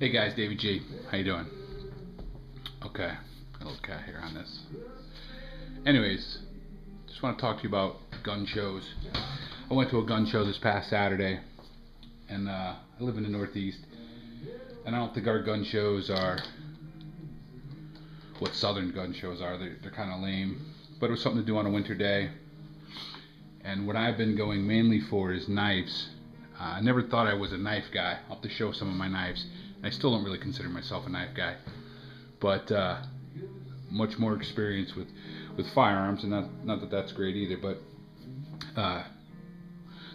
Hey guys, Davey G. How you doing? Okay, a little cat here on this. Anyways, just want to talk to you about gun shows. I went to a gun show this past Saturday, and I live in the Northeast, and I don't think our gun shows are what Southern gun shows are. They're kind of lame, but it was something to do on a winter day. And what I've been going mainly for is knives. I never thought I was a knife guy. I'll have to show some of my knives. I still don't really consider myself a knife guy, but much more experience with firearms, and not that that's great either. But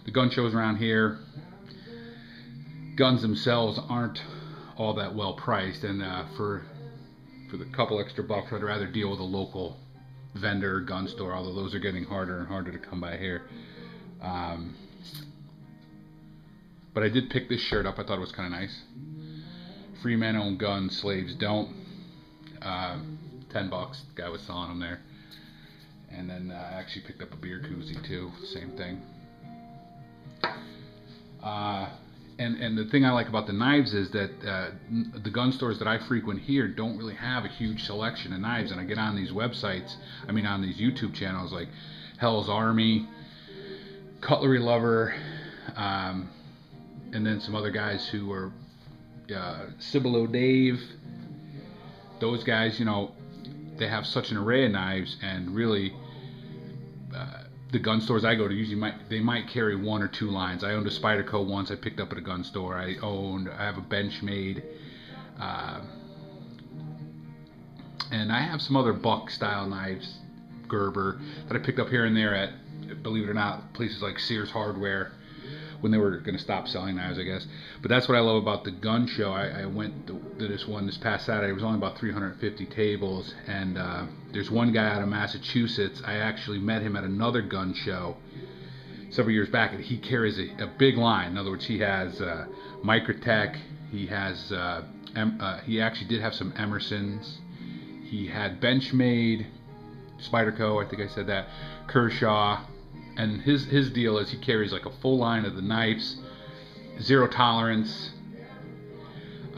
the gun shows around here, guns themselves aren't all that well priced, and for the couple extra bucks, I'd rather deal with a local vendor or gun store, although those are getting harder and harder to come by here. But I did pick this shirt up. I thought it was kind of nice. Free men own guns, slaves don't. $10. The guy was selling them there. And then I actually picked up a beer koozie too. Same thing. And the thing I like about the knives is that the gun stores that I frequent here don't really have a huge selection of knives. And I get on these websites, on these YouTube channels like Hell's Army, Cutlery Lover, and then some other guys who are Cibolo Dave. Those guys, they have such an array of knives, and really the gun stores I go to usually might carry one or two lines. I owned a Spyderco once I picked up at a gun store. I have a Benchmade, and I have some other buck style knives, Gerber, that I picked up here and there at, believe it or not, places like Sears Hardware, when they were going to stop selling knives, I guess. But that's what I love about the gun show. I went to this one this past Saturday. It was only about 350 tables, and there's one guy out of Massachusetts. I actually met him at another gun show several years back, and he carries a big line. In other words, he has Microtech. He has he actually did have some Emersons. He had Benchmade, Spyderco, I think I said that, Kershaw. And his deal is he carries like a full line of the knives, zero tolerance.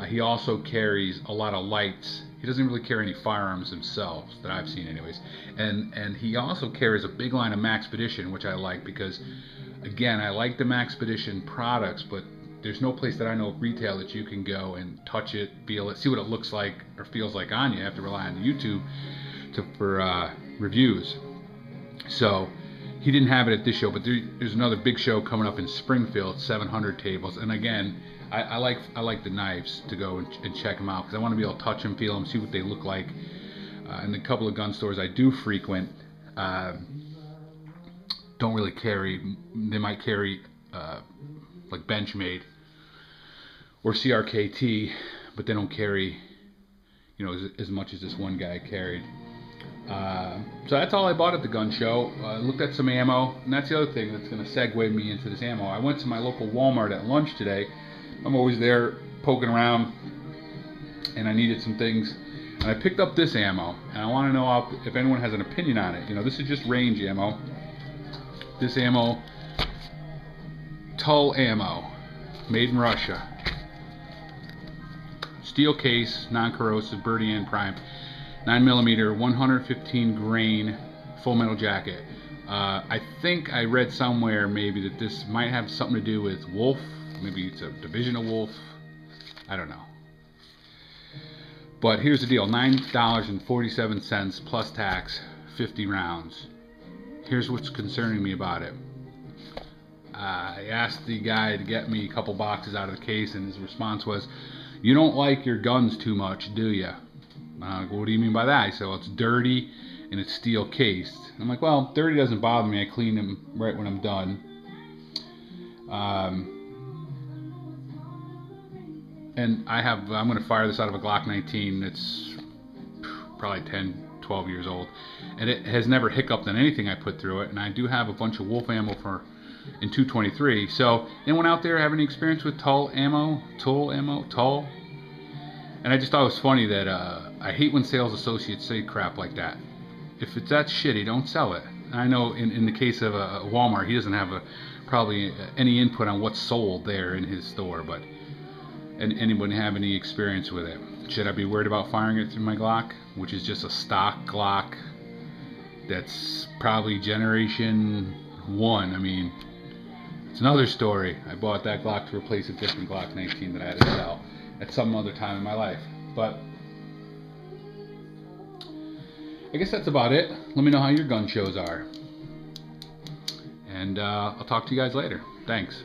He also carries a lot of lights. He doesn't really carry any firearms himself, that I've seen anyways. And he also carries a big line of Maxpedition, which I like because, again, I like the Maxpedition products, but there's no place that I know of retail that you can go and touch it, feel it, see what it looks like or feels like on you. You have to rely on YouTube for reviews. So he didn't have it at this show, but there's another big show coming up in Springfield, 700 tables. And again, I like the knives to go and check them out because I want to be able to touch them, feel them, see what they look like. And the couple of gun stores I do frequent don't really carry. They might carry like Benchmade or CRKT, but they don't carry as much as this one guy carried. So that's all I bought at the gun show. I looked at some ammo, and that's the other thing that's going to segue me into this ammo. I went to my local Walmart at lunch today. I'm always there poking around, and I needed some things. And I picked up this ammo, and I want to know if anyone has an opinion on it. This is just range ammo. This ammo, Tull ammo, made in Russia. Steel case, non-corrosive, Birdian Prime. 9mm, 115 grain, full metal jacket. I think I read somewhere maybe that this might have something to do with Wolf. Maybe it's a division of Wolf. I don't know. But here's the deal. $9.47 plus tax, 50 rounds. Here's what's concerning me about it. I asked the guy to get me a couple boxes out of the case, and his response was, "You don't like your guns too much, do you?" What do you mean by that? He said, "Well, it's dirty and it's steel cased." I'm like, well, dirty doesn't bother me. I clean them right when I'm done. And I'm going to fire this out of a Glock 19. It's probably 10, 12 years old. And it has never hiccuped on anything I put through it. And I do have a bunch of Wolf ammo in 223. So, anyone out there have any experience with Tull ammo? Tull? And I just thought it was funny that I hate when sales associates say crap like that. If it's that shitty, don't sell it. And I know in the case of a Walmart, he doesn't have probably any input on what's sold there in his store, but And anyone have any experience with it? Should I be worried about firing it through my Glock, which is just a stock Glock that's probably generation 1? I mean, it's another story. I bought that Glock to replace a different Glock 19 that I had to sell at some other time in my life. But I guess that's about it. Let me know how your gun shows are. And I'll talk to you guys later. Thanks.